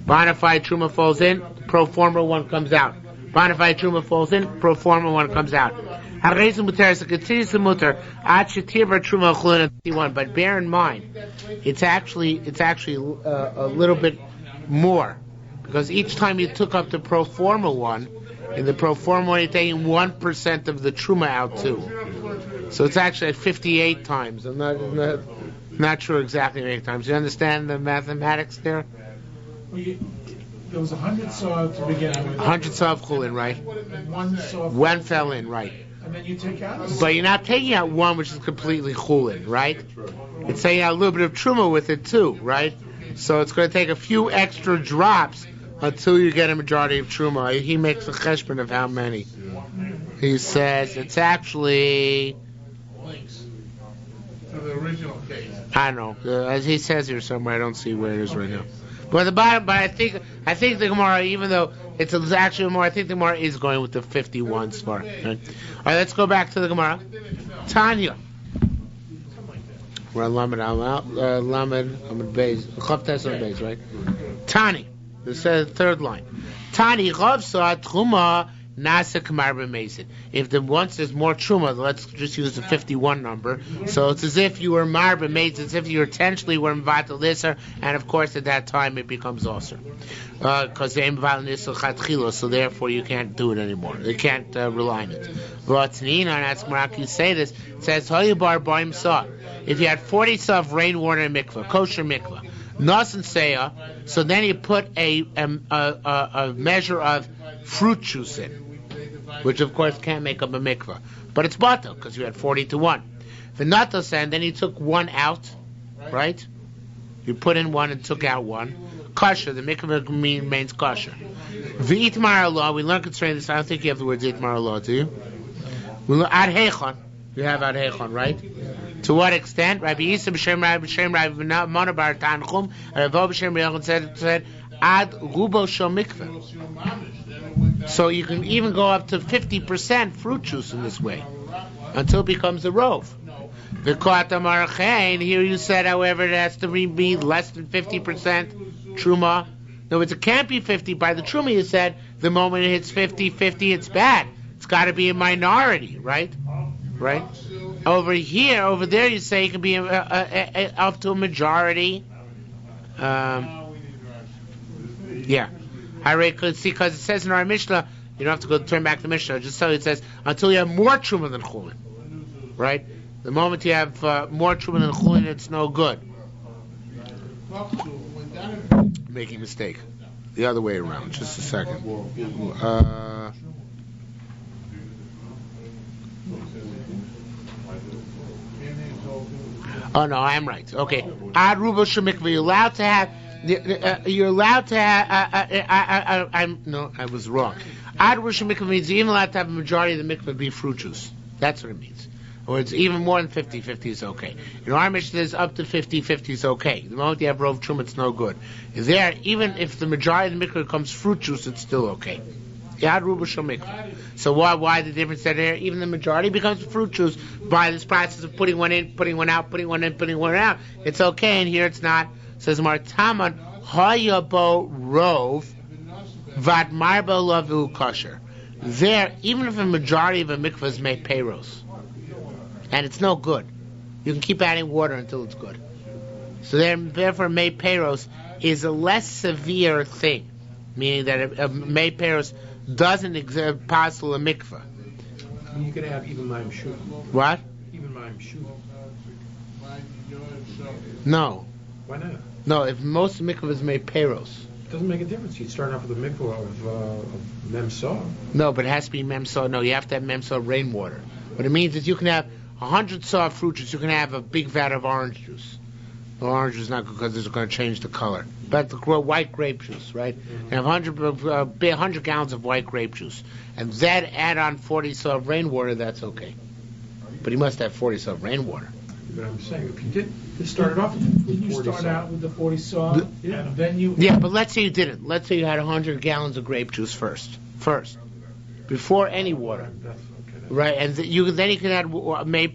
Bonafide truma falls in, pro forma one comes out. Bonafide truma falls in, pro forma one comes out. But bear in mind, it's actually a little bit more, because each time you took up the pro forma one, in the pro forma one, you're taking 1% of the truma out too. So it's actually at 58 times. I'm not sure exactly how many times. You understand the mathematics there? There was 100 saw to begin with. 100 saw of chulin, right? And one fell in, right? And then you take out. But you're not taking out one which is completely chulin, right? It's taking out a little bit of truma with it too, right? So it's going to take a few extra drops until you get a majority of truma. He makes a cheshbon of how many. He says it's actually. To the original case. I don't know. As he says here somewhere, I don't see where it is right now. But the bottom. But I think the Gemara, even though it's actually more, I think the Gemara is going with the 51 spar. Right? All right, let's go back to the Gemara. Tanya. We're on Lamed Beis, Chavtes on Beis, right? Tani. This is the third line. Tani Rav saw Truma Nasa Kamar b'Mesid. If once there's more Truma, let's just use the 51 number. So it's as if you were Mar b'Mesid, as if you intentionally were Mvatal Nisar, and of course at that time it becomes Osir. Because they Mvatal Nisar Chatchilo, so therefore you can't do it anymore. You can't rely on it. V'atnina, and that's Maraki say this, it says, Hoyabar Barim Sa. If you had 40 saw of rainwater in mikveh, kosher mikveh, Nas and Seya, so then you put a measure of fruit juice in, which of course can't make up a mikveh. But it's bato, because you had 40 to 1. V'natos, and then you took one out, right? You put in one and took out one. Kosher, the mikveh remains kosher. V'itmar Allah, we learn concerning this, I don't think you have the words itmar Allah, do you? Ad heichon, you have ad heichon, right? To what extent? Rabbi Yisrael b'shem Rabbi Mona bar Tanchum, and Rav b'shem Yochanan said ad rubo shel mikveh. So you can even go up to 50% fruit juice in this way, until it becomes a rove. V'kot amar chen, here you said, however, it has to be less than 50% truma. No, it can't be 50 by the truma. You said the moment it hits 50, it's bad. It's got to be a minority, right? Right. Over there, you say it can be up to a majority. Yeah. I could see, because it says in our Mishnah, you don't have to go turn back to Mishnah. Just so it says until you have more truma than chulin, right? The moment you have more truma than chulin, it's no good. Making a mistake. The other way around. Just a second. Oh no, I'm right. Okay. Ad rubo shemikveh, you're allowed to have you're allowed to have. I was wrong. Ad Rosh Mikvah means you're even allowed to have a majority of the mikvah be fruit juice. That's what it means. Or it's even more than 50-50 is okay. In our Mishnah, there's up to 50-50 is okay. The moment you have rov truma, it's no good. There, even if the majority of the mikvah becomes fruit juice, it's still okay. Yad ruba shel mikvah. So why the difference there? Even the majority becomes fruit juice by this process of putting one in, putting one out, putting one in, putting one out. It's okay, and here it's not. Says Martaman hayabo rov vad marba lavu kosher. There, even if a majority of a mikvah is made peiros, and it's no good, you can keep adding water until it's good. So therefore, made peiros is a less severe thing, meaning that a made peiros doesn't possible a mikvah. You can have even mime shoot. What? Even mime shoot. No. Why not? No, if most mikvah is made peiros. It doesn't make a difference. You start off with a mikvah of memsa. No, but it has to be memsa. No, you have to have memsa rainwater. What it means is you can have 100 saw of fruit juice. You can have a big vat of orange juice. The orange juice is not good because it's going to change the color. But the white grape juice, right? You have 100 gallons of white grape juice. And then add on 40 saw of rainwater, that's okay. But you must have 40 saw of rainwater. But I'm saying, if you did start it off with Didn't you 40 start saw. out with the 40 saw, and then you... Yeah, but let's say you didn't. Let's say you had 100 gallons of grape juice first. Before any water. That's okay. Right, and then you can add make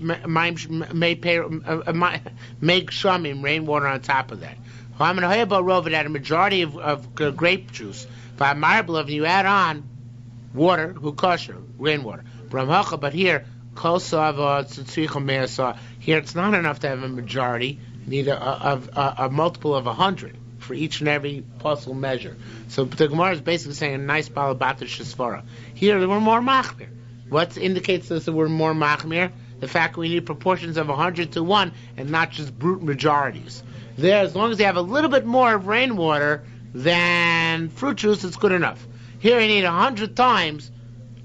shamim rainwater on top of that. I'm going to hear about Rov that a majority of grape juice. By marble, and you add on water, who kosher, rainwater. But here, here it's not enough to have a majority. You need a multiple of 100 for each and every possible measure. So the Gemara is basically saying a nice balabatish shesvara. Here we're more machmir. What indicates this that we're more machmir? The fact we need proportions of 100 to 1 and not just brute majorities. There, as long as you have a little bit more of rainwater than fruit juice, it's good enough. Here you need 100 times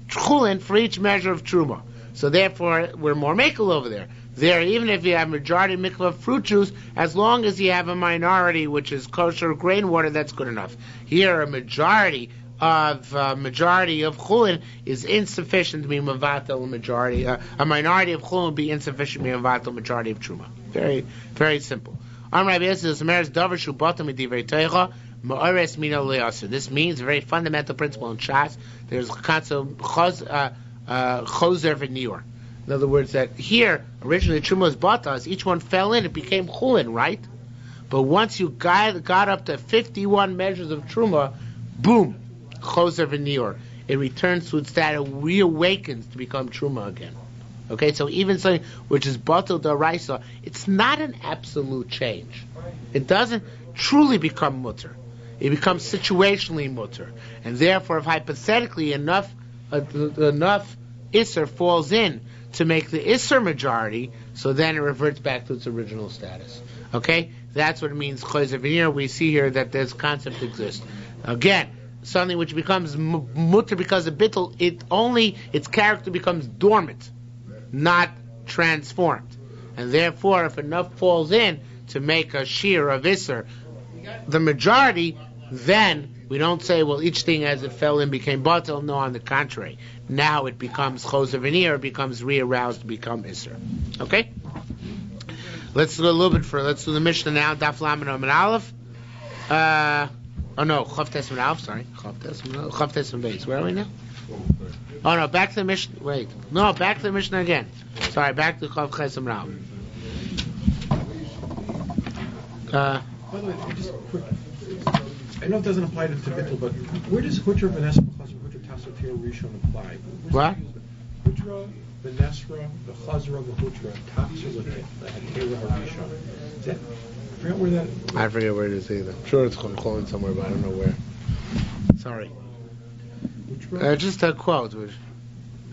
chulin for each measure of truma. So therefore, we're more makel over there. There, even if you have majority mikvah of fruit juice, as long as you have a minority which is kosher grain water, that's good enough. Here, a majority of chulin is insufficient to be mavatal majority. A minority of chulin would be insufficient to be mavatal majority of truma. Very, very simple. This means a very fundamental principle in Shas. There's a concept choser v'niur. In other words, that here originally truma was batas. Each one fell in; it became chulin, right? But once you got up to 51 measures of truma, boom, choser v'niur. It returns to its status, reawakens to become truma again. Okay, so even something which is batal daraisa, it's not an absolute change. It doesn't truly become mutter. It becomes situationally mutter, and therefore, if hypothetically enough isser falls in to make the isser majority, so then it reverts back to its original status. Okay, that's what it means. Choser v'niur. We see here that this concept exists. Again, something which becomes mutter because of bittul, its character becomes dormant, not transformed, and therefore, if enough falls in to make a shiur of isser, the majority, then we don't say, well, each thing as it fell in became batal. No, on the contrary, now it becomes choser v'niur, it becomes rearoused to become isser. Okay, let's do a little bit further. Let's do the Mishnah now. Daf Lamed Amud Aleph. Chav Tes Amud Aleph. Sorry, Chav Tes Amud Beis. Where are we now? Oh no, back to the Mishnah. Wait, no, back to the Mishnah again. Sorry, back to Chav Tes Amud Aleph. By the way, just quick. I know it doesn't apply to Bittul, but where does Hutra, Venesra, Chazra, Hutra, Tasotir, Rishon apply? What? Hutra, Venesra, the Chazra, the Hutra, Tasotir, the Hatera, Rishon. Is that? I forget where that. I forget where it is either. I'm sure it's calling somewhere, but I don't know where. Sorry. Hutra? Just a quote. Which...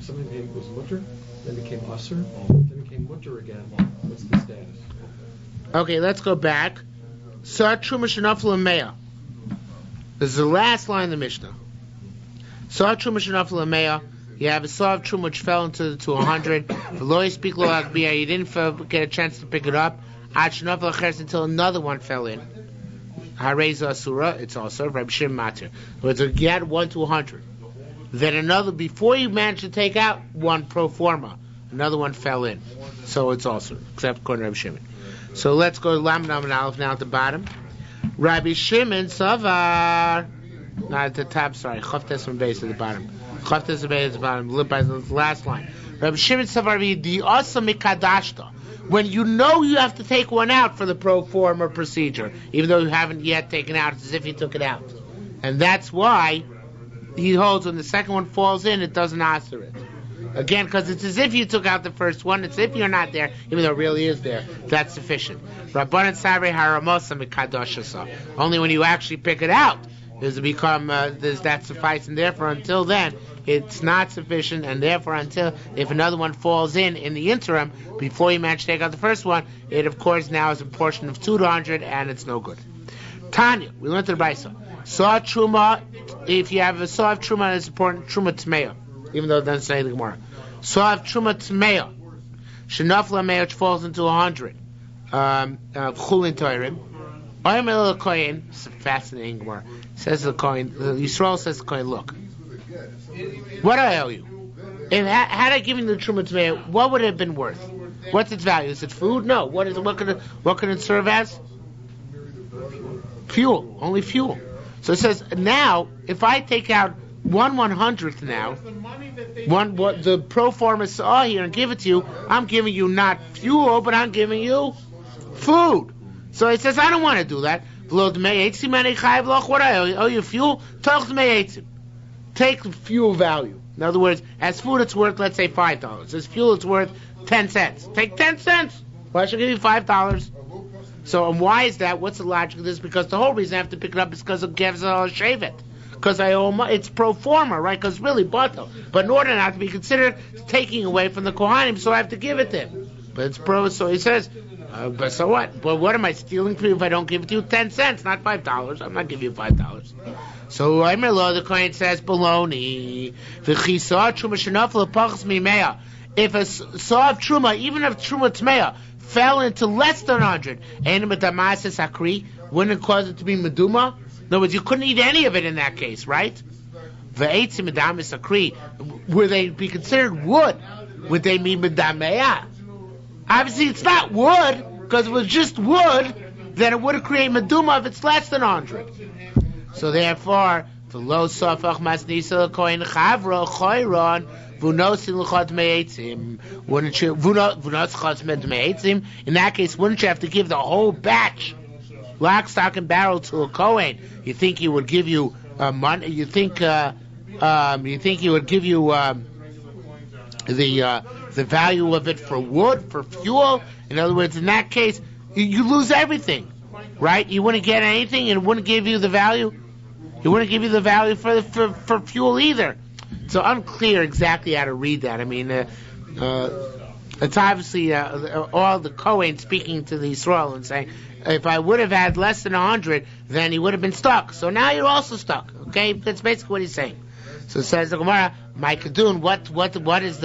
Something was Mutter, then became Usser, then became Mutter again. What's the status? Okay, let's go back. Sa Truma Shenafel Meah. This is the last line of the Mishnah. Saw Truma Shenafel Meah. You have a saw of Truma which fell into 100. V'lo speak lo akbiyah. You didn't get a chance to pick it up. Ad Shenafel Acheres until another one fell in. Hareza Asura, it's also Rabbi Shimon Matir. But you get 1 to 100. Then another, before you manage to take out one pro forma, another one fell in. So it's also, except according to Rabbi Shimon. So let's go to Lam Nam and Aleph now at the bottom. Rabbi Shimon Savar. Not at the top, sorry. Chavtes from base at the bottom. Chavtes from base at the bottom. Look by the last line. Rabbi Shimon Savar the Asa Mikadashta. When you know you have to take one out for the pro forma procedure, even though you haven't yet taken out, it's as if you took it out. And that's why he holds when the second one falls in, it doesn't answer it. Again, because it's as if you took out the first one. It's as if you're not there, even though it really is there. That's sufficient. Rabbanan Sabre Haramosa Mikadoshasa. Only when you actually pick it out does it become does that suffice, and therefore until then it's not sufficient, and therefore until if another one falls in the interim before you manage to take out the first one, it of course now is a portion of 2 to 100 and it's no good. Tanya, we learned the Brisa. Saw Truma, if you have a saw of Truma, it's important Truma Tmeya. Even though it doesn't say the Gemara. So I have Truma Tmeya. Shenafla Meya, which falls into 100. Chulin Toirim. Oyamel Kohen. It's a fascinating Gemara. Says the Kohen. Yisrael says the Kohen, look. What do I owe you? Had I given you the Truma Tmeya, what would it have been worth? What's its value? Is it food? No. What can it serve as? Fuel. Only fuel. So it says, now, if I take out 1/100th now, what the pro forma saw here and give it to you, I'm giving you not fuel, but I'm giving you food. So it says, I don't want to do that. What I owe you fuel? Take the fuel value. In other words, as food it's worth, let's say $5. As fuel it's worth 10 cents. Take 10 cents. Well, I should give you $5. So, and why is that? What's the logic of this? Because the whole reason I have to pick it up is because it gives a shave it. Because I owe it's pro forma, right? Because it's really batel. But in order not to be considered taking away from the Kohanim, so I have to give it to him. But it's pro, so he says, but so what? But what am I stealing from you if I don't give it to you? 10 cents, not $5. I'm not giving you $5. So the Kohen says, baloney. If a saw of Truma, even if Truma Tmeya, fell into less than 100, wouldn't it cause it to be meduma? In other words, you couldn't eat any of it in that case, right? Would they be considered wood? Would they be medamea? Obviously, it's not wood, because if it was just wood, then it would create meduma if it's less than 100. So therefore, the low sofach masnisa kohen chavro choiron vunosin l'chot me'etzim. Wouldn't you vunos chot me'etzim? In that case, wouldn't you have to give the whole batch, lock, stock, and barrel to a kohen? You think he would give you money? You think he would give you the value of it for wood, for fuel? In other words, in that case, you lose everything, right? You wouldn't get anything, and it wouldn't give you the value. He wouldn't give you the value for fuel either. So unclear exactly how to read that. I mean, it's obviously all the Kohen speaking to the Yisrael and saying, if I would have had less than 100, then he would have been stuck. So now you're also stuck. Okay, that's basically what he's saying. So it says the Gemara, my Kadun, what is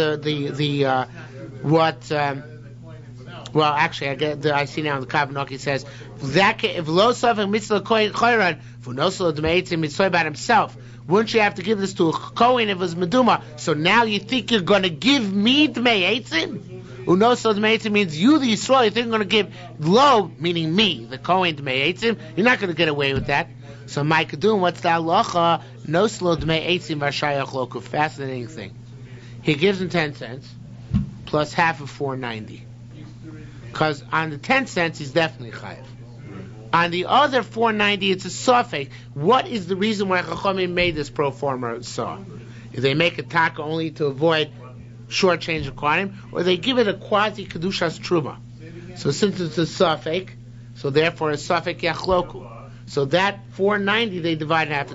well, actually, I see now in the Kabbalah says, if lo sofach mitzvah kohen choiran, v'nosel d'meitzim mitzvah about himself, wouldn't you have to give this to a kohen if it was meduma? So now you think you're going to give me d'meitzim? Unosel d'meitzim means you, the Yisrael, you think you're going to give lo, meaning me, the kohen d'meitzim? You're not going to get away with that. So my Kadun, what's the halacha? Nosel d'meitzim v'shayach loku. Fascinating thing. He gives him 10 cents plus half of 4.90. Because on the 10 cents, he's definitely chayav. On the other 4.90, it's a sofek. What is the reason why Chachamim made this pro forma saw? If they make a taka only to avoid short change of Kohanim, or they give it a quasi kedushas truma. So since it's a sofek, so therefore a sofek yachloku. So that 4.90 they divide in half.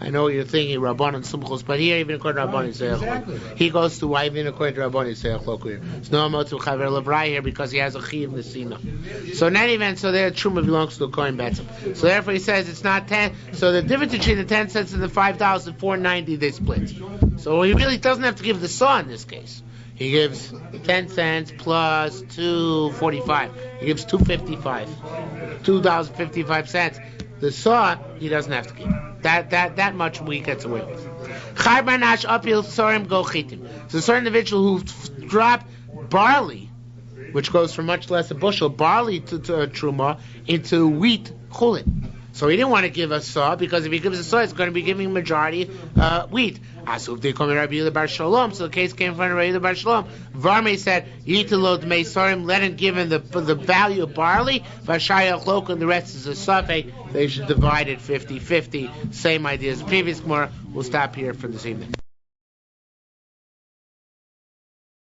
I know what you're thinking, Rabbanan Sumchos, but here even according to Rabbanan Seyach, he goes to why even according to Rabbanan Seyach here. It's no amount of Chaver Lebrai here because he has a Chiv Nesina. So in any event, so their Truma belongs to the Kohen Betzim. So therefore he says it's not 10. So the difference between the 10 cents and the $5 and 4.90 they split. So he really doesn't have to give the saw in this case. He gives 10 cents plus 2.45. He gives $2.55. The saw he doesn't have to give. That much we gets away with. So a certain individual who dropped barley, which goes from much less a bushel, barley to truma into wheat chulin. So he didn't want to give a saw because if he gives a saw, it's going to be giving majority wheat. So they come to Rabbi Yehuda bar Shalom. So the case came from Rabbi Yehuda bar Shalom. Varmei said, "Yitilot meisarim, let him give him the value of barley. Vashayach lok, and the rest is a safek. They should divide it 50-50. Same idea as the previous Gemara. We'll stop here for this evening."